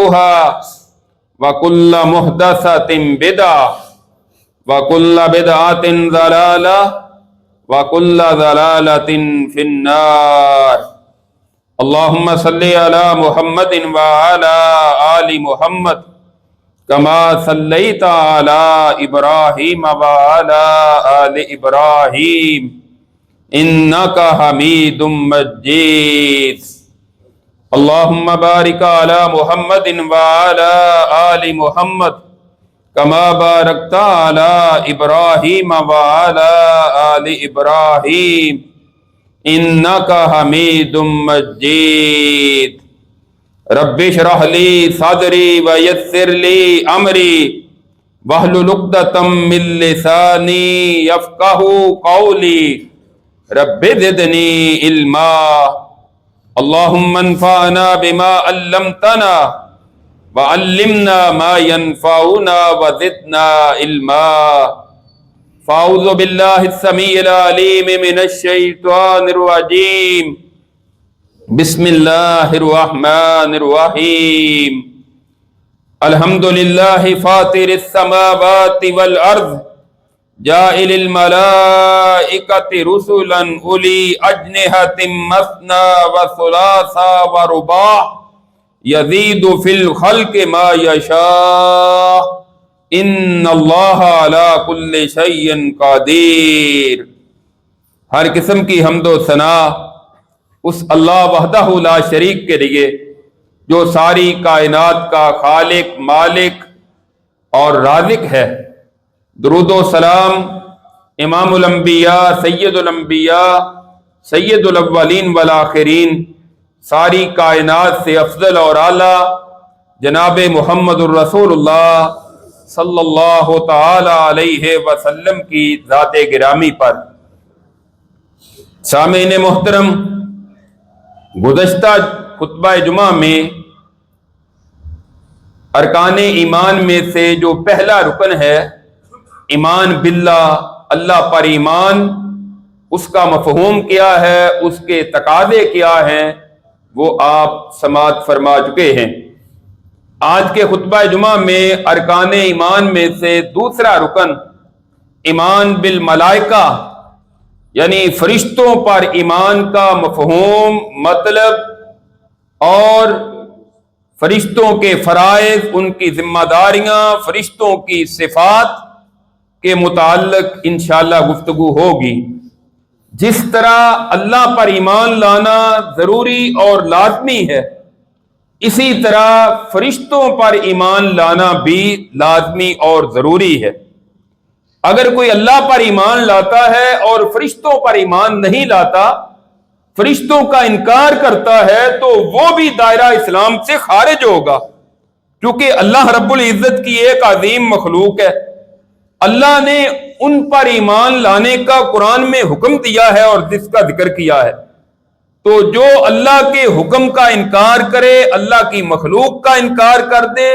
محدثاتها وكل محدثة بدعة وكل بدعة ضلالة وكل ضلالة في النار. اللهم صل على محمد وعلى آل محمد كما صليت على إبراهيم وعلى آل إبراهيم إنك حميد مجيد. اللهم بارك على محمد وعلى آل محمد كما باركت على إبراهيم وعلى آل إبراهيم إنك حميد مجيد. رب اشرح لي صدري ويسر لي أمري واحلل عقدة من لساني يفقهوا قولي رب زدني علما. اللهم انفعنا بما علمتنا وعلمنا ما ينفعنا وزدنا علما. فاعوذ بالله السميع العليم من الشيطان الرجيم. بسم الله الرحمن الرحيم. الحمد لله فاطر السماوات والارض جاعل الملائكة رسلا أولي أجنحة مثنى وثلاث ورباع يزيد في الخلق ما يشاء ان اللہ علی کل شیء قدیر. ہر قسم کی حمد و ثنا اس اللہ وحدہ لا شریک کے لیے جو ساری کائنات کا خالق، مالک اور رازق ہے. درود و سلام امام الانبیاء، سید الانبیاء، سید الاولین والآخرین، ساری کائنات سے افضل اور اعلیٰ جناب محمد الرسول اللہ صلی اللہ تعالی علیہ وسلم کی ذات گرامی پر. سامعین محترم، گزشتہ خطبہ جمعہ میں ارکان ایمان میں سے جو پہلا رکن ہے ایمان باللہ، اللہ پر ایمان، اس کا مفہوم کیا ہے، اس کے تقاضے کیا ہیں، وہ آپ سماعت فرما چکے ہیں. آج کے خطبہ جمعہ میں ارکان ایمان میں سے دوسرا رکن ایمان بالملائکہ یعنی فرشتوں پر ایمان کا مفہوم، مطلب اور فرشتوں کے فرائض، ان کی ذمہ داریاں، فرشتوں کی صفات کے متعلق انشاءاللہ گفتگو ہوگی. جس طرح اللہ پر ایمان لانا ضروری اور لازمی ہے، اسی طرح فرشتوں پر ایمان لانا بھی لازمی اور ضروری ہے. اگر کوئی اللہ پر ایمان لاتا ہے اور فرشتوں پر ایمان نہیں لاتا، فرشتوں کا انکار کرتا ہے، تو وہ بھی دائرہ اسلام سے خارج ہوگا، کیونکہ اللہ رب العزت کی ایک عظیم مخلوق ہے. اللہ نے ان پر ایمان لانے کا قرآن میں حکم دیا ہے اور جس کا ذکر کیا ہے. تو جو اللہ کے حکم کا انکار کرے، اللہ کی مخلوق کا انکار کر دے،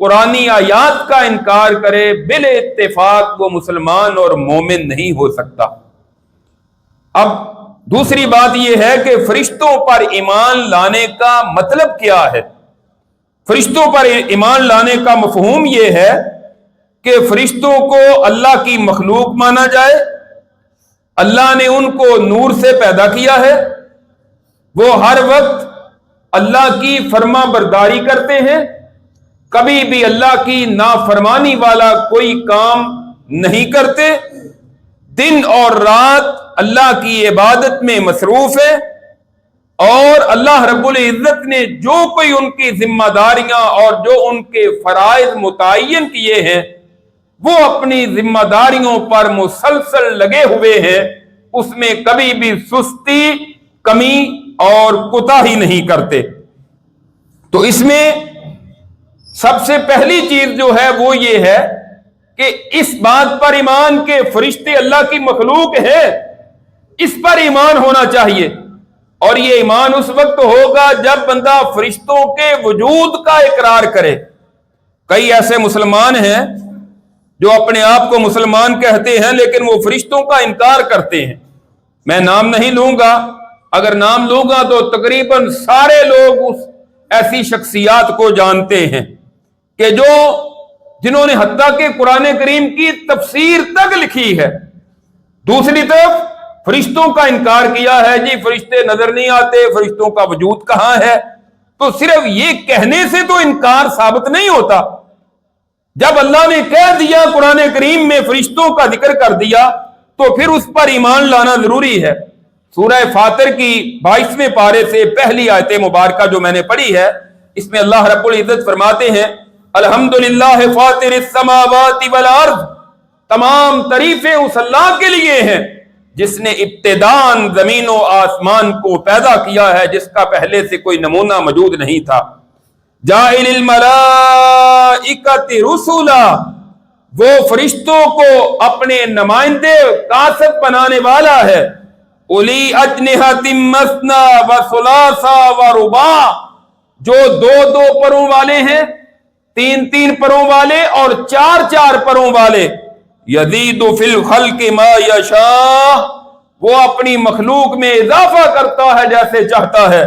قرآنی آیات کا انکار کرے، بال اتفاق وہ مسلمان اور مومن نہیں ہو سکتا. اب دوسری بات یہ ہے کہ فرشتوں پر ایمان لانے کا مطلب کیا ہے. فرشتوں پر ایمان لانے کا مفہوم یہ ہے کہ فرشتوں کو اللہ کی مخلوق مانا جائے. اللہ نے ان کو نور سے پیدا کیا ہے، وہ ہر وقت اللہ کی فرما برداری کرتے ہیں، کبھی بھی اللہ کی نافرمانی والا کوئی کام نہیں کرتے، دن اور رات اللہ کی عبادت میں مصروف ہے، اور اللہ رب العزت نے جو کوئی ان کی ذمہ داریاں اور جو ان کے فرائض متعین کیے ہیں، وہ اپنی ذمہ داریوں پر مسلسل لگے ہوئے ہیں، اس میں کبھی بھی سستی، کمی اور کوتاہی نہیں کرتے. تو اس میں سب سے پہلی چیز جو ہے وہ یہ ہے کہ اس بات پر ایمان کہ فرشتے اللہ کی مخلوق ہے، اس پر ایمان ہونا چاہیے. اور یہ ایمان اس وقت ہوگا جب بندہ فرشتوں کے وجود کا اقرار کرے. کئی ایسے مسلمان ہیں جو اپنے آپ کو مسلمان کہتے ہیں لیکن وہ فرشتوں کا انکار کرتے ہیں. میں نام نہیں لوں گا، اگر نام لوں گا تو تقریباً سارے لوگ اس ایسی شخصیات کو جانتے ہیں کہ جنہوں نے حتیٰ کہ قرآن کریم کی تفسیر تک لکھی ہے، دوسری طرف فرشتوں کا انکار کیا ہے، جی فرشتے نظر نہیں آتے، فرشتوں کا وجود کہاں ہے؟ تو صرف یہ کہنے سے تو انکار ثابت نہیں ہوتا، جب اللہ نے کہہ دیا قرآن کریم میں فرشتوں کا ذکر کر دیا تو پھر اس پر ایمان لانا ضروری ہے۔ سورہ فاطر کی 22ویں پارے سے پہلی آیت مبارکہ جو میں نے پڑھی ہے، اس میں اللہ رب العزت فرماتے ہیں الحمدللہ فاطر السماوات والارض، تمام تعریفیں اس اللہ کے لیے ہیں جس نے ابتداءً زمین و آسمان کو پیدا کیا ہے، جس کا پہلے سے کوئی نمونہ موجود نہیں تھا۔ جاعل الملائکۃ رسلا، وہ فرشتوں کو اپنے نمائندے کاتب بنانے والا ہے۔ اولی اجنحۃ مثنی و ثلاث و رباع، جو دو دو پروں والے ہیں، تین تین پروں والے اور چار چار پروں والے۔ یزید فی الخلق ما یشاء، وہ اپنی مخلوق میں اضافہ کرتا ہے جیسے چاہتا ہے۔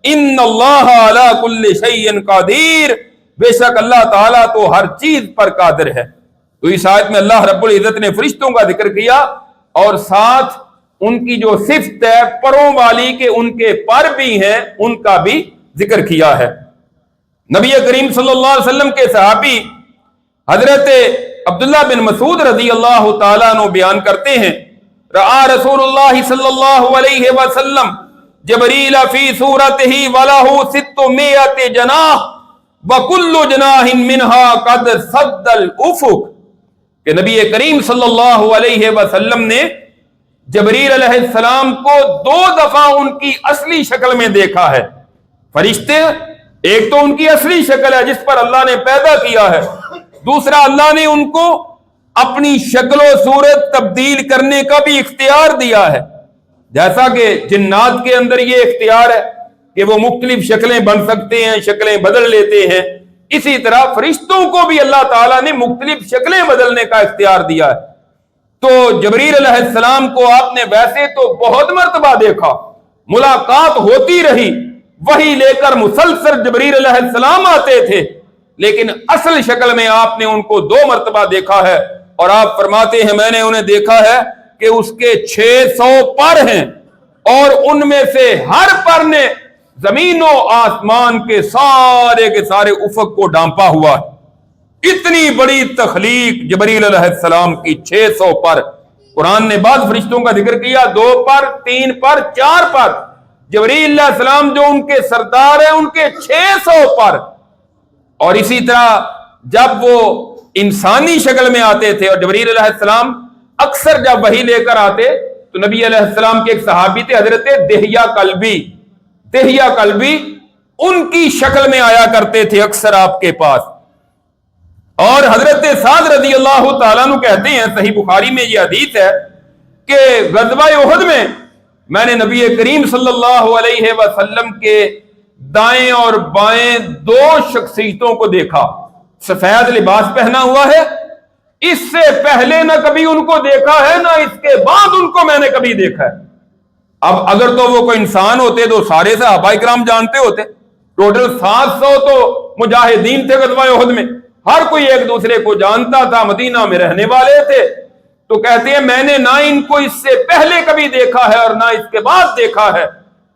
ان اللہ علی کل شیء قدیر، بے شک اللہ تعالیٰ تو ہر چیز پر قادر ہے۔ تو اس آیت میں اللہ رب العزت نے فرشتوں کا ذکر کیا اور ساتھ ان کی جو صفت ہے پروں والی کہ ان کے پر بھی ہیں، ان کا بھی ذکر کیا ہے۔ نبی کریم صلی اللہ علیہ وسلم کے صحابی حضرت عبداللہ بن مسعود رضی اللہ تعالیٰ عنہ بیان کرتے ہیں رآ رسول اللہ صلی اللہ علیہ وسلم جبریل فی صورتہ ولہ 600 جناح وکل جناح منہا قد سد الافق، کہ نبی کریم صلی اللہ علیہ وسلم نے جبریل علیہ السلام کو 2 دفعہ ان کی اصلی شکل میں دیکھا ہے۔ فرشتے ایک تو ان کی اصلی شکل ہے جس پر اللہ نے پیدا کیا ہے، دوسرا اللہ نے ان کو اپنی شکل و صورت تبدیل کرنے کا بھی اختیار دیا ہے، جیسا کہ جنات کے اندر یہ اختیار ہے کہ وہ مختلف شکلیں بن سکتے ہیں، شکلیں بدل لیتے ہیں، اسی طرح فرشتوں کو بھی اللہ تعالیٰ نے مختلف شکلیں بدلنے کا اختیار دیا ہے۔ تو جبریل علیہ السلام کو آپ نے ویسے تو بہت مرتبہ دیکھا، ملاقات ہوتی رہی، وہی لے کر مسلسل جبریل علیہ السلام آتے تھے، لیکن اصل شکل میں آپ نے ان کو 2 مرتبہ دیکھا ہے، اور آپ فرماتے ہیں میں نے انہیں دیکھا ہے کہ اس کے 600 پر ہیں، اور ان میں سے ہر پر نے زمین و آسمان کے سارے افق کو ڈھانپا ہوا ہے۔ اتنی بڑی تخلیق جبریل علیہ السلام کی، 600 پر۔ قرآن نے بعض فرشتوں کا ذکر کیا 2 پر، 3 پر، 4 پر۔ جبریل علیہ السلام جو ان کے سردار ہیں ان کے 600 پر۔ اور اسی طرح جب وہ انسانی شکل میں آتے تھے، اور جبریل علیہ السلام اکثر جب وحی لے کر آتے تو نبی علیہ السلام کے ایک صحابی تھے حضرت دہیہ کلبی، ان کی شکل میں آیا کرتے تھے اکثر آپ کے پاس۔ اور حضرت سعد رضی اللہ تعالیٰ عنہ کہتے ہیں، صحیح بخاری میں یہ حدیث ہے کہ غزوہ احد میں میں نے نبی کریم صلی اللہ علیہ وسلم کے دائیں اور بائیں 2 شخصیتوں کو دیکھا، سفید لباس پہنا ہوا ہے، اس سے پہلے نہ کبھی ان کو دیکھا ہے نہ اس کے بعد ان کو میں نے کبھی دیکھا ہے۔ اب اگر تو وہ کوئی انسان ہوتے تو سارے صحابہ کرام جانتے ہوتے، ٹوٹل 700 تو مجاہدین تھے غزوہ احد میں، ہر کوئی ایک دوسرے کو جانتا تھا، مدینہ میں رہنے والے تھے۔ تو کہتے ہیں میں نے نہ ان کو اس سے پہلے کبھی دیکھا ہے اور نہ اس کے بعد دیکھا ہے،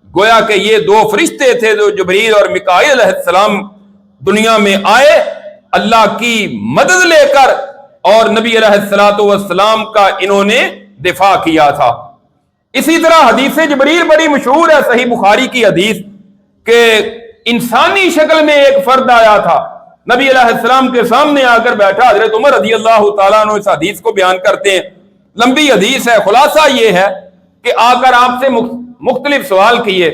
گویا کہ یہ 2 فرشتے تھے جو جبریل اور میکائیل علیہ السلام دنیا میں آئے اللہ کی مدد لے کر، اور نبی علیہ السلام کا انہوں نے دفاع کیا تھا۔ اسی طرح حدیث جبریل بڑی مشہور ہے، صحیح بخاری کی حدیث، کہ انسانی شکل میں ایک فرد آیا تھا، نبی علیہ السلام کے سامنے آ کر بیٹھا۔ حضرت عمر رضی اللہ تعالیٰ عنہ اس حدیث کو بیان کرتے ہیں، لمبی حدیث ہے، خلاصہ یہ ہے کہ آ کر آپ سے مختلف سوال کیے،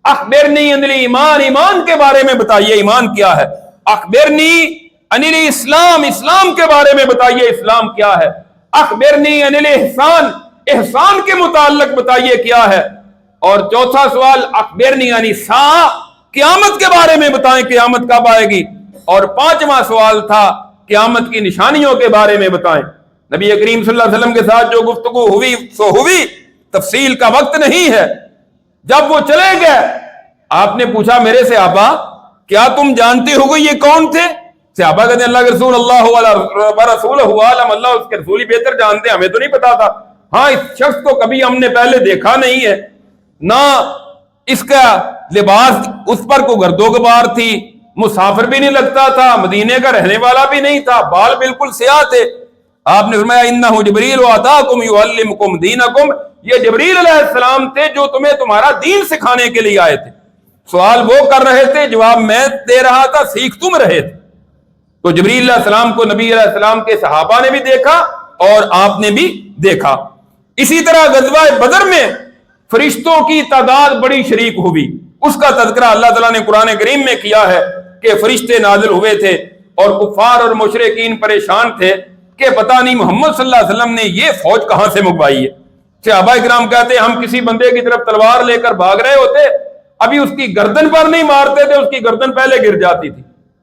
اخبرنی عن الایمان، ایمان کے بارے میں بتائیے ایمان کیا ہے، اخبرنی عن الاسلام، اسلام کے بارے میں بتائیے اسلام کیا ہے، اخبرنی عن الاحسان، احسان کے متعلق بتائیے کیا ہے، اور چوتھا سوال اخبرنی عن الساعہ، قیامت کے بارے میں بتائیں قیامت کب آئے گی، اور 5واں سوال تھا قیامت کی نشانیوں کے بارے میں بتائیں۔ نبی کریم صلی اللہ علیہ وسلم کے ساتھ جو گفتگو ہوئی سو ہوئی، تفصیل کا وقت نہیں ہے۔ جب وہ چلے گئے آپ نے پوچھا میرے سے آبا کیا تم جانتے ہو یہ کون تھے؟ صحابہ کہتے ہیں اللہ کے رسول اللہ و رسولہ عالم، اللہ اس کے رسول ہی بہتر جانتے ہیں، ہمیں تو نہیں پتا تھا۔ ہاں اس شخص کو کبھی ہم نے پہلے دیکھا نہیں ہے، نہ اس کا لباس اس پر کو گرد و غبار تھی، مسافر بھی نہیں لگتا تھا، مدینے کا رہنے والا بھی نہیں تھا، بال بالکل سیاہ تھے۔ آپ نے فرمایا انہ جبریل واتاکم یعلمکم دینکم، یہ جبریل علیہ السلام تھے جو تمہیں تمہارا دین سکھانے کے لیے آئے تھے۔ سوال وہ کر رہے تھے، جواب میں دے رہا تھا، سیکھ تم رہے تھے۔ تو جبریل علیہ السلام کو نبی علیہ السلام کے صحابہ نے بھی دیکھا اور آپ نے بھی دیکھا۔ اسی طرح غزوہ بدر میں فرشتوں کی تعداد بڑی شریک ہوئی، اس کا تذکرہ اللہ تعالیٰ نے قرآن کریم میں کیا ہے کہ فرشتے نازل ہوئے تھے اور کفار اور مشرکین پریشان تھے کہ پتہ نہیں محمد صلی اللہ علیہ وسلم نے یہ فوج کہاں سے منگوائی ہے۔ صحابہ کرام کہتے ہیں ہم کسی بندے کی طرف تلوار لے کر بھاگ رہے ہوتے، ابھی اس کی گردن پر نہیں مارتے تھے، اس کی گردن پہلے گر جاتی تھی۔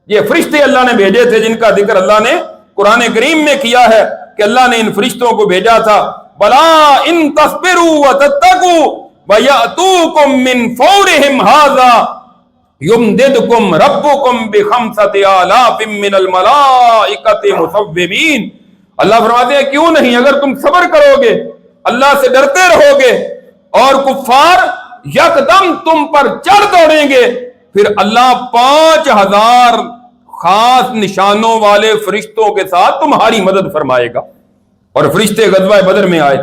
یہ فرشتے اللہ نے بھیجے تھے جن کا ذکر اللہ نے قرآن کریم میں کیا ہے کہ اللہ نے ان فرشتوں کو بھیجا تھا۔ بلا ان تصبروا وتتقوا ويأتوكم من فورهم هذا يمددكم ربكم بخمسة آلاف من الملائكة مسومين۔ اللہ فرماتے ہیں کیوں نہیں، اگر تم صبر کرو گے، اللہ سے ڈرتے رہو گے اور کفار یکدم تم پر چڑھ دوڑیں گے، پھر اللہ 5000 خاص نشانوں والے فرشتوں کے ساتھ تمہاری مدد فرمائے گا۔ اور فرشتے غزوہ بدر میں آئے۔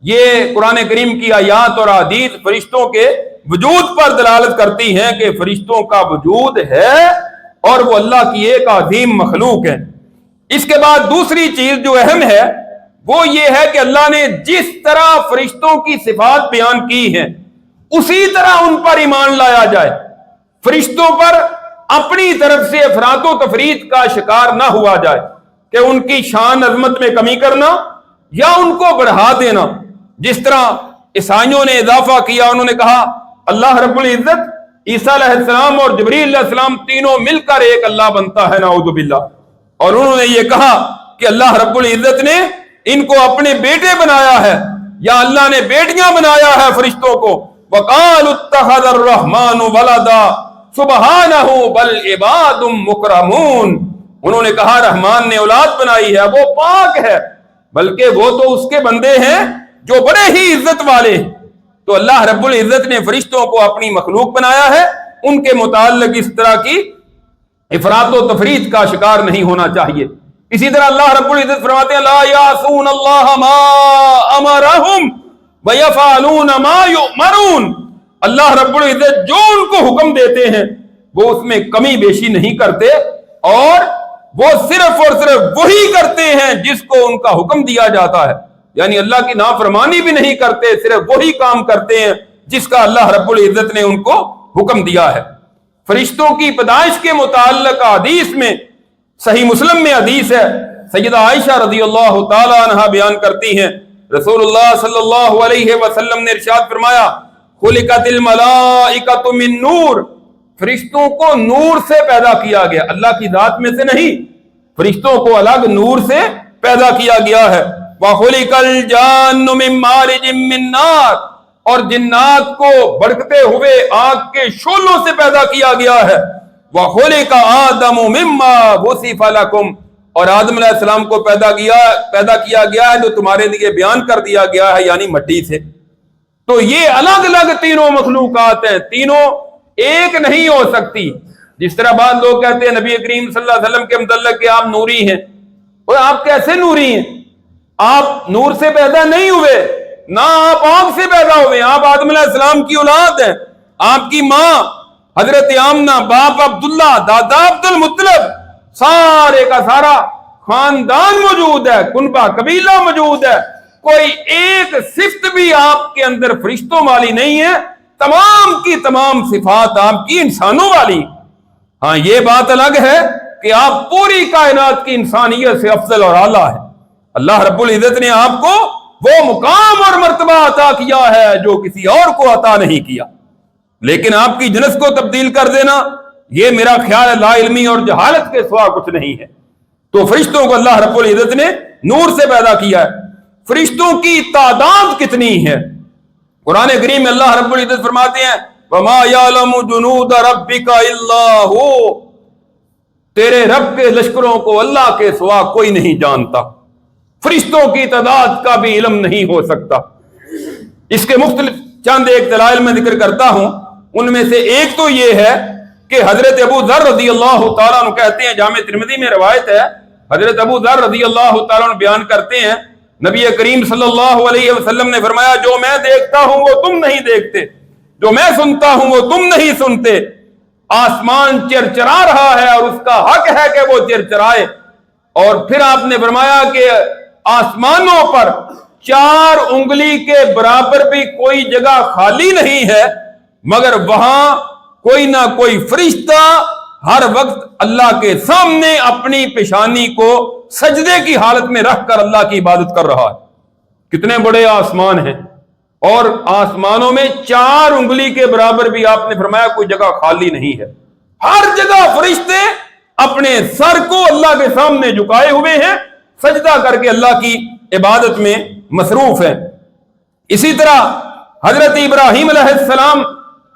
یہ قرآن کریم کی آیات اور احادیث فرشتوں کے وجود پر دلالت کرتی ہیں کہ فرشتوں کا وجود ہے اور وہ اللہ کی ایک عظیم مخلوق ہے۔ اس کے بعد دوسری چیز جو اہم ہے وہ یہ ہے کہ اللہ نے جس طرح فرشتوں کی صفات بیان کی ہیں اسی طرح ان پر ایمان لایا جائے، فرشتوں پر اپنی طرف سے افراط و تفریط کا شکار نہ ہوا جائے کہ ان کی شان عظمت میں کمی کرنا یا ان کو بڑھا دینا۔ جس طرح عیسائیوں نے اضافہ کیا، انہوں نے کہا اللہ رب العزت عیسیٰ علیہ السلام اور جبریل علیہ السلام تینوں مل کر ایک اللہ بنتا ہے، نعوذ باللہ۔ اور انہوں نے یہ کہا کہ اللہ رب العزت نے ان کو اپنے بیٹے بنایا ہے یا اللہ نے بیٹیاں بنایا ہے فرشتوں کو۔ وَقَالُوا اتَّخَذَ الرَّحْمَنُ وَلَدًا سُبْحَانَهُ بَلْ عِبَادٌ مُكْرَمُونَ۔ انہوں نے کہا رحمان نے اولاد بنائی ہے، وہ پاک ہے، بلکہ وہ تو اس کے بندے ہیں جو بڑے ہی عزت والے۔ تو اللہ رب العزت نے فرشتوں کو اپنی مخلوق بنایا ہے، ان کے متعلق اس طرح کی افراط و تفریط کا شکار نہیں ہونا چاہیے۔ اسی طرح اللہ رب العزت فرماتے ہیں لا یعصون اللہ ما امرہم ویفعلون ما یؤمرون۔ اللہ رب العزت جو ان کو حکم دیتے ہیں وہ اس میں کمی بیشی نہیں کرتے اور وہ صرف اور صرف وہی کرتے ہیں جس کو ان کا حکم دیا جاتا ہے، یعنی اللہ کی نافرمانی بھی نہیں کرتے، صرف وہی کام کرتے ہیں جس کا اللہ رب العزت نے ان کو حکم دیا ہے۔ فرشتوں کی پیدائش کے متعلق حدیث میں صحیح مسلم میں حدیث ہے، سیدہ عائشہ رضی اللہ تعالی عنہا بیان کرتی ہیں رسول اللہ صلی اللہ علیہ وسلم نے ارشاد فرمایا خلقت الملائکۃ من نور، فرشتوں کو نور سے پیدا کیا گیا، اللہ کی ذات میں سے نہیں، فرشتوں کو الگ نور سے پیدا کیا گیا ہے۔ وَخُلِقَ الْجَانُّ مِن مَارِجٍ مِّن نَارٍ، اور جنات کو بھڑکتے ہوئے آگ کے شعلوں سے پیدا کیا گیا ہے۔ وَخُلِقَ آدَمُ مِمَّا وُصِفَ لَكُمْ، اور آدم علیہ السلام کو پیدا کیا گیا ہے جو تمہارے لیے بیان کر دیا گیا ہے، یعنی مٹی سے۔ تو یہ الگ الگ تینوں مخلوقات ہیں، تینوں ایک نہیں ہو سکتی۔ جس طرح بعض لوگ کہتے ہیں نبی کریم صلی اللہ علیہ وسلم کے متعلق کہ آپ نوری ہیں، اور آپ کیسے نوری ہیں؟ آپ نور سے پیدا نہیں ہوئے، نہ آپ آگ سے پیدا ہوئے، آپ آدم علیہ السلام کی اولاد ہیں۔ آپ کی ماں حضرت آمنہ، باپ عبداللہ، دادا عبد المطلب، سارے کا سارا خاندان موجود ہے، کنبہ قبیلہ موجود ہے، کوئی ایک صفت بھی آپ کے اندر فرشتوں والی نہیں ہے، تمام کی تمام صفات آپ کی انسانوں والی۔ ہاں یہ بات الگ ہے کہ آپ پوری کائنات کی انسانیت سے افضل اور اعلیٰ ہے۔ اللہ رب العزت نے آپ کو وہ مقام اور مرتبہ عطا کیا ہے جو کسی اور کو عطا نہیں کیا، لیکن آپ کی جنس کو تبدیل کر دینا یہ میرا خیال ہے لا علمی اور جہالت کے سوا کچھ نہیں ہے۔ تو فرشتوں کو اللہ رب العزت نے نور سے پیدا کیا ہے۔ فرشتوں کی تعداد کتنی ہے؟ قرآن کریم میں اللہ رب العزت فرماتے ہیں وما یعلم جنود ربک الا ہو، تیرے رب کے لشکروں کو اللہ کے سوا کوئی نہیں جانتا، فرشتوں کی تعداد کا بھی علم نہیں ہو سکتا۔ اس کے مختلف چند ایک دلائل میں ذکر کرتا ہوں، ان میں سے ایک تو یہ ہے کہ حضرت ابو ذر رضی اللہ تعالیٰ عنہ کہتے ہیں، جامع ترمذی میں روایت ہے، حضرت ابو ذر رضی اللہ تعالیٰ عنہ بیان کرتے ہیں، نبی کریم صلی اللہ علیہ وسلم نے فرمایا جو میں دیکھتا ہوں وہ تم نہیں دیکھتے، جو میں سنتا ہوں وہ تم نہیں سنتے۔ آسمان چرچرا رہا ہے اور اس کا حق ہے کہ وہ چرچرائے۔ اور پھر آپ نے فرمایا کہ آسمانوں پر 4 انگلی کے برابر بھی کوئی جگہ خالی نہیں ہے، مگر وہاں کوئی نہ کوئی فرشتہ ہر وقت اللہ کے سامنے اپنی پیشانی کو سجدے کی حالت میں رکھ کر اللہ کی عبادت کر رہا ہے۔ کتنے بڑے آسمان ہیں، اور آسمانوں میں 4 انگلی کے برابر بھی آپ نے فرمایا کوئی جگہ خالی نہیں ہے۔ ہر جگہ فرشتے اپنے سر کو اللہ کے سامنے جھکائے ہوئے ہیں، سجدہ کر کے اللہ کی عبادت میں مصروف ہیں۔ اسی طرح حضرت ابراہیم علیہ السلام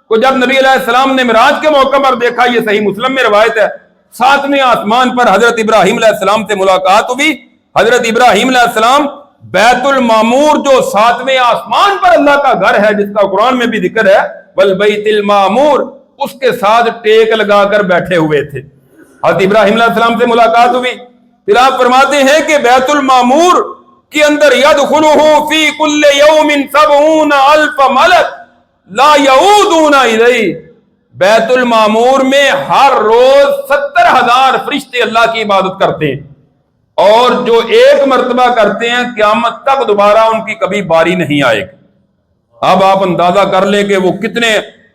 کو جب نبی علیہ السلام نے معراج کے موقع پر دیکھا، یہ صحیح مسلم میں روایت ہے، 7ویں آسمان پر حضرت ابراہیم علیہ السلام سے ملاقات ہوئی۔ حضرت ابراہیم علیہ السلام بیت المعمور جو 7ویں آسمان پر اللہ کا گھر ہے، جس کا قرآن میں بھی ذکر ہے والبیت المعمور، اس کے ساتھ ٹیک لگا کر بیٹھے ہوئے تھے۔ حضرت ابراہیم علیہ السلام سے ملاقات ہوئی، پھر آپ فرماتے ہیں کہ بیت المعمور کے اندر یدخلہ فی کل یوم 70,000 ملک لا یعودون الیہ، بیت المعمور میں ہر روز 70,000 فرشتے اللہ کی عبادت کرتے ہیں، اور جو ایک مرتبہ کرتے ہیں قیامت تک دوبارہ ان کی کبھی باری نہیں آئے گی۔ اب آپ اندازہ کر لیں کہ وہ کتنے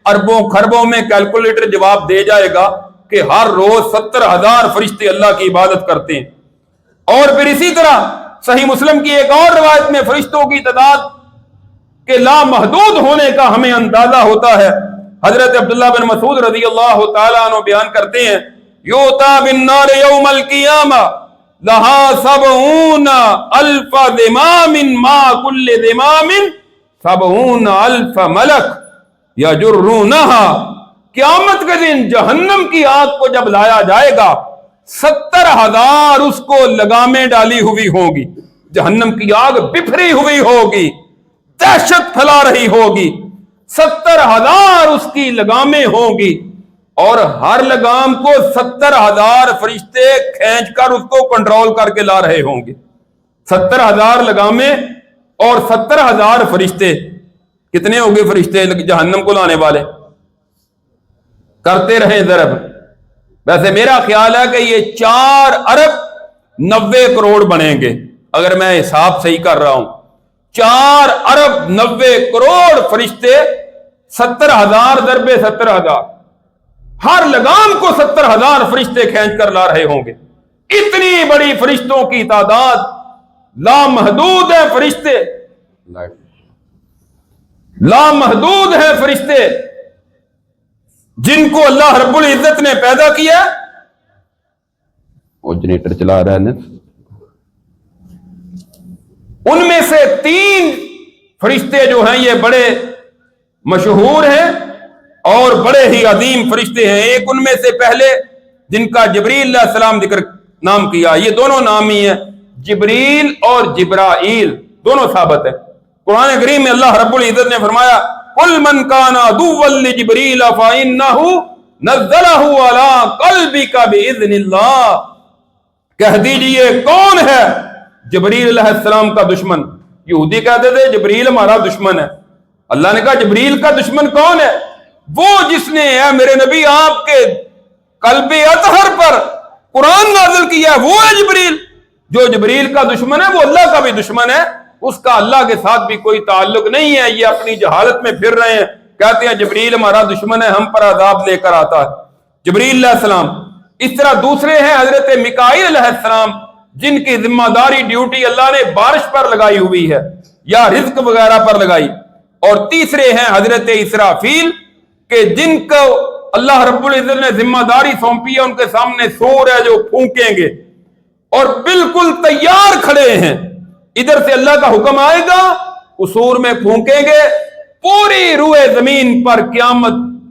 اربوں خربوں میں کیلکولیٹر جواب دے جائے گا کہ ہر روز 70,000 فرشتے اللہ کی عبادت کرتے ہیں۔ اور پھر اسی طرح صحیح مسلم کی ایک اور روایت میں فرشتوں کی تعداد کے لامحدود ہونے کا ہمیں اندازہ ہوتا ہے۔ حضرت عبداللہ بن مسعود رضی اللہ تعالیٰ عنہ بیان کرتے ہیں، یوتا بالنار یوم القیامہ لہا 70,000 زمام ما کل زمام 70,000 ملک یجرونہا، قیامت کے دن جہنم کی آگ کو جب لایا جائے گا 70,000 اس کو لگامیں ڈالی ہوئی ہوگی، جہنم کی آگ بفری ہوئی ہوگی، دہشت پھیلا رہی ہوگی، 70,000 اس کی لگامیں ہوں گی، اور ہر لگام کو 70,000 فرشتے کھینچ کر اس کو کنٹرول کر کے لا رہے ہوں گے۔ 70,000 لگامیں اور 70,000 فرشتے، کتنے ہوں گے فرشتے جہنم کو لانے والے؟ کرتے رہیں ضرب۔ ویسے میرا خیال ہے کہ یہ 4 ارب 90 کروڑ بنیں گے، اگر میں حساب صحیح کر رہا ہوں۔ 4 ارب 90 کروڑ فرشتے، 70,000 ضرب 70,000، ہر لگام کو 70,000 فرشتے کھینچ کر لا رہے ہوں گے۔ اتنی بڑی فرشتوں کی تعداد، لامحدود ہے فرشتے، لامحدود ہے فرشتے جن کو اللہ رب العزت نے پیدا کیا۔ وہ جنریٹر چلا رہا ہے، ان میں سے 3 فرشتے جو ہیں یہ بڑے مشہور ہیں اور بڑے ہی عظیم فرشتے ہیں۔ ایک ان میں سے پہلے جن کا جبریل علیہ السلام ذکر نام کیا، یہ دونوں نام ہی ہیں، جبریل اور جبرائیل، دونوں ثابت ہیں۔ قرآن کریم میں اللہ رب العزت نے فرمایا قل من کان عدوا لجبریل فإنہ نزلہ علی قلبک بإذن اللہ، کہہ دیجئے کون ہے جبریل علیہ السلام کا دشمن؟ یہودی کہتے تھے جبریل ہمارا دشمن ہے، اللہ نے کہا جبریل کا دشمن کون ہے؟ وہ جس نے اے میرے نبی آپ کے قلب اطہر پر قرآن نازل کیا ہے، وہ ہے جبریل۔ جو جبریل کا دشمن ہے وہ اللہ کا بھی دشمن ہے، اس کا اللہ کے ساتھ بھی کوئی تعلق نہیں ہے۔ یہ اپنی جہالت میں پھر رہے ہیں، کہتے ہیں جبریل ہمارا دشمن ہے، ہم پر عذاب لے کر آتا ہے جبریل علیہ السلام۔ اس طرح دوسرے ہیں حضرت میکائیل علیہ السلام، جن کی ذمہ داری ڈیوٹی اللہ نے بارش پر لگائی ہوئی ہے یا رزق وغیرہ پر لگائی۔ اور تیسرے ہیں حضرت اسرافیل، کہ جن کو اللہ رب العزت نے ذمہ داری سونپی ہے، ان کے سامنے سور ہے جو پھونکیں گے، اور بالکل تیار کھڑے ہیں، ادھر سے اللہ کا حکم آئے گا، اس سور میں پھونکیں گے، پوری روئے زمین پر قیامت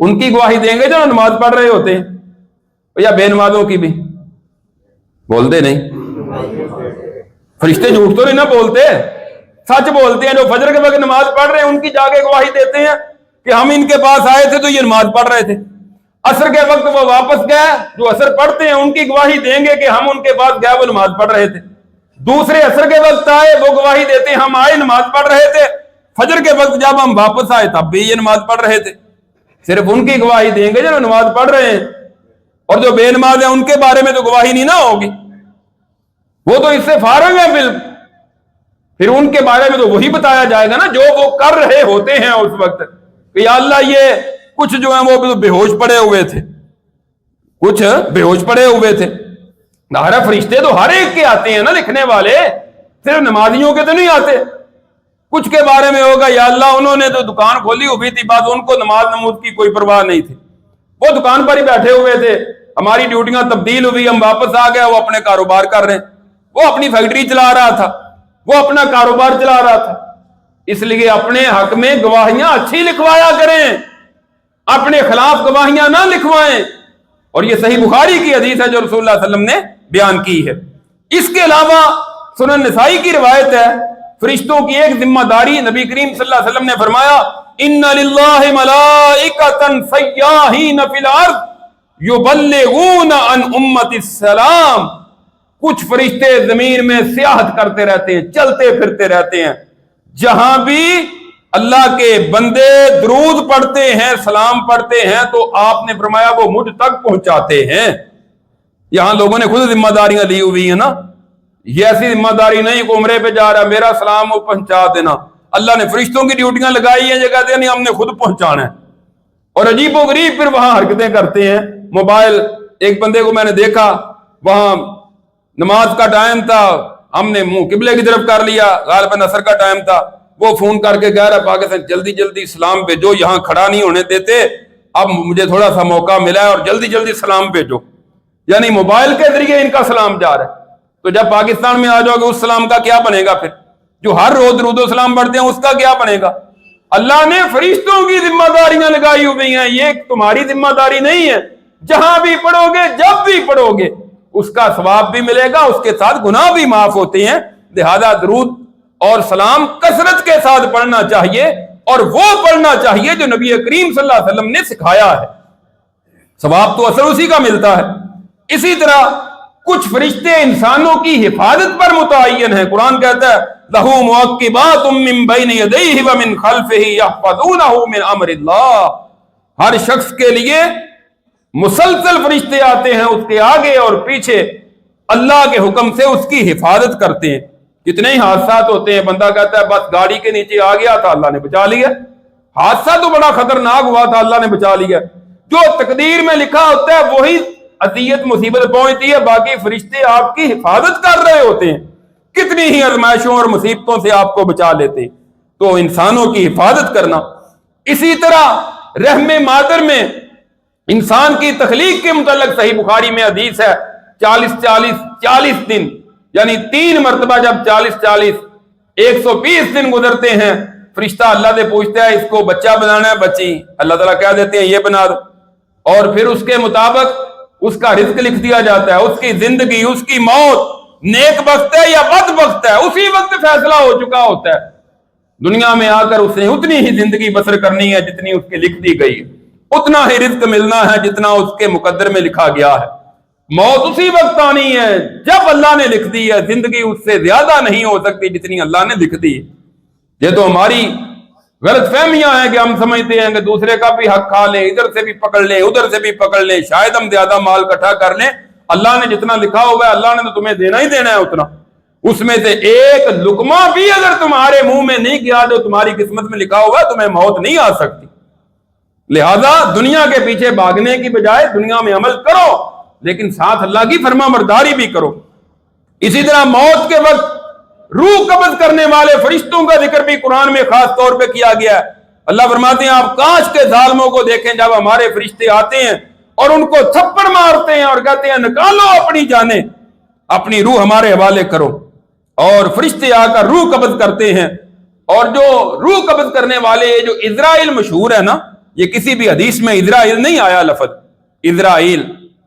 ان کی گواہی دیں گے جو نماز پڑھ رہے ہوتے ہیں، یا بے نمازوں کی بھی؟ بولتے نہیں، فرشتے جھوٹ تو نہیں نہ بولتے، سچ بولتے ہیں۔ جو فجر کے وقت نماز پڑھ رہے ہیں ان کی جا کے گواہی دیتے ہیں کہ ہم ان کے پاس آئے تھے تو یہ نماز پڑھ رہے تھے۔ عصر کے وقت وہ واپس گئے، جو عصر پڑھتے ہیں ان کی گواہی دیں گے کہ ہم ان کے پاس گئے وہ نماز پڑھ رہے تھے۔ دوسرے عصر کے وقت آئے، وہ گواہی دیتے ہیں ہم آئے نماز پڑھ رہے تھے، فجر کے وقت جب ہم واپس آئے تب بھی یہ نماز پڑھ رہے تھے۔ صرف ان کی گواہی دیں گے جو نماز پڑھ رہے ہیں، اور جو بے نماز ہیں ان کے بارے میں تو گواہی نہیں نہ ہوگی، وہ تو اس سے فارغ ہیں بالکل۔ پھر ان کے بارے میں تو وہی بتایا جائے گا نا جو وہ کر رہے ہوتے ہیں اس وقت، کہ یا اللہ یہ کچھ جو ہیں وہ بے ہوش پڑے ہوئے تھے، کچھ بے ہوش پڑے ہوئے تھے۔ ظاہر فرشتے تو ہر ایک کے آتے ہیں نا لکھنے والے، صرف نمازیوں کے تو نہیں آتے۔ کچھ کے بارے میں ہوگا یا اللہ انہوں نے تو دکان کھولی ہوئی تھی، بعد ان کو نماز کی کوئی پرواہ نہیں تھی، وہ دکان پر ہی بیٹھے ہوئے تھے، ہماری ڈیوٹیاں تبدیل ہوئی، ہم واپس آ گئے، وہ اپنے کاروبار کر رہے ہیں، وہ اپنی فیکٹری چلا رہا تھا، وہ اپنا کاروبار چلا رہا تھا۔ اس لیے اپنے حق میں گواہیاں اچھی لکھوایا کریں، اپنے خلاف گواہیاں نہ لکھوائیں۔ اور یہ صحیح بخاری کی حدیث ہے جو رسول اللہ صلی اللہ علیہ وسلم نے بیان کی ہے۔ اس کے علاوہ سنن نسائی کی روایت ہے، فرشتوں کی ایک ذمہ داری نبی کریم صلی اللہ علیہ وسلم نے فرمایا، ان للہ ملائکۃ سیاحین فی الارض یبلغون عن امت السلام۔ کچھ فرشتے زمین میں سیاحت کرتے رہتے ہیں، چلتے پھرتے رہتے ہیں، جہاں بھی اللہ کے بندے درود پڑھتے ہیں، سلام پڑھتے ہیں، تو آپ نے فرمایا وہ مجھ تک پہنچاتے ہیں۔ یہاں لوگوں نے خود ذمہ داریاں لی ہوئی ہیں نا، یہ ایسی ذمہ داری نہیں کہ عمرے پہ جا رہا ہے میرا سلام وہ پہنچا دینا، اللہ نے فرشتوں کی ڈیوٹیاں لگائی ہیں، یہ کہتے ہیں نہیں ہم نے خود پہنچانا ہے، اور عجیب و غریب پھر وہاں حرکتیں کرتے ہیں۔ موبائل، ایک بندے کو میں نے دیکھا، وہاں نماز کا ٹائم تھا، ہم نے منہ قبلے کی طرف کر لیا، غالباً عصر کا ٹائم تھا، وہ فون کر کے کہہ رہا پاکستان جلدی جلدی سلام بھیجو، یہاں کھڑا نہیں ہونے دیتے، اب مجھے تھوڑا سا موقع ملا ہے اور جلدی جلدی سلام بھیجو۔ یعنی موبائل کے ذریعے ان کا سلام جا رہا ہے۔ تو جب پاکستان میں آ جاؤ گے اس سلام کا کیا بنے گا؟ پھر جو ہر روز درود و سلام پڑھتے ہیں اس کا کیا بنے گا؟ اللہ نے فرشتوں کی ذمہ داریاں لگائی ہوئی ہیں، یہ تمہاری ذمہ داری نہیں ہے۔ جہاں بھی پڑھو گے، جب بھی پڑھو گے، اس کا ثواب بھی ملے گا، اس کے ساتھ گناہ بھی معاف ہوتے ہیں۔ لہذا درود اور سلام کثرت کے ساتھ پڑھنا چاہیے، اور وہ پڑھنا چاہیے جو نبی کریم صلی اللہ علیہ وسلم نے سکھایا ہے، ثواب تو اثر اسی کا ملتا ہے۔ اسی طرح کچھ فرشتے انسانوں کی حفاظت پر متعین ہیں۔ قرآن کہتا ہے لَهُ مُعَقِّبَاتٌ مِّن بَيْنِ يَدَيْهِ وَمِن خَلْفِهِ يَحْفَظُونَهُ مِنْ أَمْرِ اللَّهِ۔ ہر شخص کے لیے مسلسل فرشتے آتے ہیں، اس کے آگے اور پیچھے اللہ کے حکم سے اس کی حفاظت کرتے ہیں۔ کتنے ہی حادثات ہوتے ہیں، بندہ کہتا ہے بس گاڑی کے نیچے آ گیا تھا اللہ نے بچا لیا، حادثہ تو بڑا خطرناک ہوا تھا اللہ نے بچا لیا۔ جو تقدیر میں لکھا ہوتا ہے وہی اذیت مصیبت پہنچتی ہے، باقی فرشتے آپ کی حفاظت کر رہے ہوتے ہیں، کتنی ہی آزمائشوں اور مصیبتوں سے آپ کو بچا لیتے ہیں۔ تو انسانوں کی حفاظت کرنا۔ اسی طرح رحم مادر میں انسان کی تخلیق کے متعلق صحیح بخاری میں حدیث ہے، 40 دن، یعنی 3 مرتبہ جب 40 120 دن گزرتے ہیں، فرشتہ اللہ سے پوچھتا ہے اس کو بچہ بنانا ہے بچی، اللہ تعالیٰ کہہ دیتے ہیں یہ بنا دو، اور پھر اس کے مطابق اس کا رزق لکھ دیا جاتا ہے، اس کی زندگی، اس کی موت، نیک بخت ہے یا بد بخت ہے، اسی وقت فیصلہ ہو چکا ہوتا ہے۔ دنیا میں آ کر اس نے اتنی ہی زندگی بسر کرنی ہے جتنی اس کے لکھ دی گئی، اتنا ہی رزق ملنا ہے جتنا اس کے مقدر میں لکھا گیا ہے۔ موت اسی وقت آنی ہے جب اللہ نے لکھ دی ہے، زندگی اس سے زیادہ نہیں ہو سکتی جتنی اللہ نے لکھ دی ہے۔ یہ تو ہماری غلط فہمیاں ہیں کہ ہم سمجھتے ہیں کہ دوسرے کا بھی حق کھا لیں، ادھر سے بھی پکڑ لیں، ادھر سے بھی پکڑ لیں، شاید ہم زیادہ مال اکٹھا کر لیں، اللہ نے جتنا لکھا ہوا ہے اللہ نے تو تمہیں دینا ہی دینا ہے اتنا، اس میں سے ایک لقمہ بھی اگر تمہارے منہ میں نہیں گیا جو تمہاری قسمت میں لکھا ہوا ہے تمہیں موت نہیں آ سکتی۔ لہذا دنیا کے پیچھے بھاگنے کی بجائے دنیا میں عمل کرو، لیکن ساتھ اللہ کی فرما برداری بھی کرو۔ اسی طرح موت کے وقت روح قبض کرنے والے فرشتوں کا ذکر بھی قرآن میں خاص طور پہ کیا گیا ہے۔ اللہ فرماتے ہیں آپ کاش کے ظالموں کو دیکھیں جب ہمارے فرشتے آتے ہیں اور ان کو تھپڑ مارتے ہیں اور کہتے ہیں نکالو اپنی جانیں، اپنی روح ہمارے حوالے کرو، اور فرشتے آ کر روح قبض کرتے ہیں۔ اور جو روح قبض کرنے والے جو اسرائیل مشہور ہے نا، یہ کسی بھی حدیث میں اسرائیل نہیں آیا لفظ اسرائیل،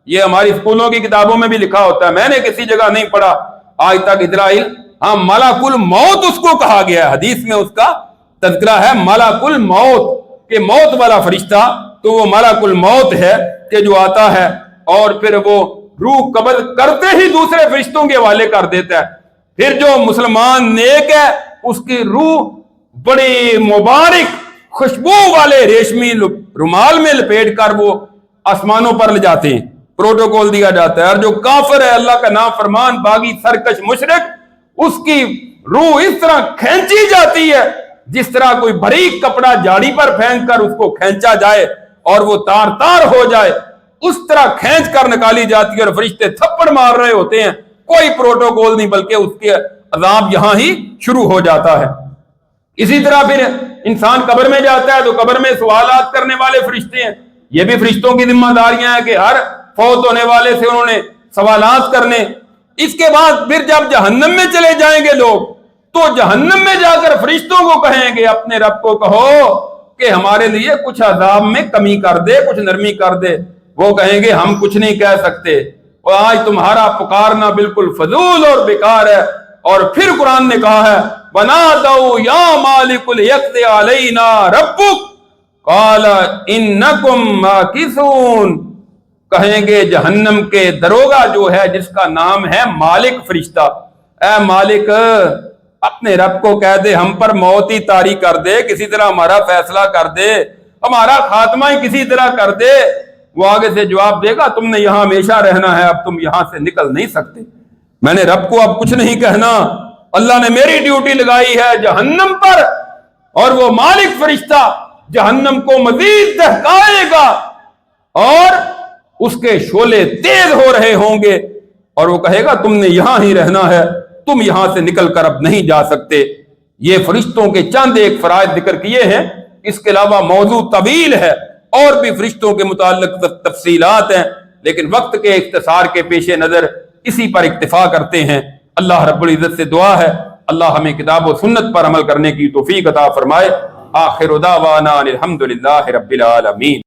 یہ ہماری اسکولوں کی کتابوں میں بھی لکھا ہوتا ہے، میں نے کسی جگہ نہیں پڑھا آج تک اسرائیل۔ ہاں ملک الموت اس کو کہا گیا ہے، حدیث میں اس کا تذکرہ ہے ملک الموت، کہ موت والا فرشتہ، تو وہ ملک الموت ہے کہ جو آتا ہے اور پھر وہ روح قبض کرتے ہی دوسرے فرشتوں کے حوالے کر دیتا ہے۔ پھر جو مسلمان نیک ہے اس کی روح بڑی مبارک خوشبو والے ریشمی رومال میں لپیٹ کر وہ آسمانوں پر لے جاتے ہیں، پروٹوکول دیا جاتا ہے۔ اور جو کافر ہے، اللہ کا نام فرمان باغی سرکش مشرک، اس کی روح اس طرح کھینچی جاتی ہے جس طرح کوئی باریک کپڑا جاڑی پر پھینک کر اس کو کھینچا جائے اور وہ تار تار ہو جائے، اس طرح کھینچ کر نکالی جاتی ہے، اور فرشتے تھپڑ مار رہے ہوتے ہیں، کوئی پروٹوکول نہیں، بلکہ اس کے عذاب یہاں ہی شروع ہو جاتا ہے۔ اسی طرح پھر انسان قبر میں جاتا ہے تو قبر میں سوالات کرنے والے فرشتے ہیں، یہ بھی فرشتوں کی ذمہ داریاں ہیں کہ ہر فوت ہونے والے سے انہوں نے سوالات کرنے۔ اس کے بعد پھر جب جہنم میں چلے جائیں گے لوگ تو جہنم میں جا کر فرشتوں کو کہیں گے اپنے رب کو کہو کہ ہمارے لیے کچھ عذاب میں کمی کر دے، کچھ نرمی کر دے۔ وہ کہیں گے ہم کچھ نہیں کہہ سکتے، اور آج تمہارا پکارنا بالکل فضول اور بیکار ہے۔ اور پھر قرآن نے کہا ہے وَنَادَوْا يَا مَالِكُ لِيَقْضِ عَلَيْنَا رَبُّكَ قَالَ إِنَّكُمْ مَاكِثُونَ، کہیں گے جہنم کے دروگا جو ہے جس کا نام ہے مالک فرشتہ، اے مالک اپنے رب کو کہہ دے ہم پر موت ہی طاری کر دے، کسی طرح ہمارا فیصلہ کر دے، ہمارا خاتمہ ہی کسی طرح کر دے۔ وہ آگے سے جواب دے گا تم نے یہاں ہمیشہ رہنا ہے، اب تم یہاں سے نکل نہیں سکتے، میں نے رب کو اب کچھ نہیں کہنا، اللہ نے میری ڈیوٹی لگائی ہے جہنم پر، اور وہ مالک فرشتہ جہنم کو مزید دہکائے گا اور اس کے شعلے تیز ہو رہے ہوں گے، اور وہ کہے گا تم نے یہاں ہی رہنا ہے، تم یہاں سے نکل کر اب نہیں جا سکتے۔ یہ فرشتوں کے چند ایک فرائض ذکر کیے ہیں، اس کے علاوہ موضوع طویل ہے، اور بھی فرشتوں کے متعلق تفصیلات ہیں، لیکن وقت کے اختصار کے پیش نظر اسی پر اکتفا کرتے ہیں۔ اللہ رب العزت سے دعا ہے اللہ ہمیں کتاب و سنت پر عمل کرنے کی توفیق عطا فرمائے۔ آخر دعوانا الحمدللہ رب العالمین۔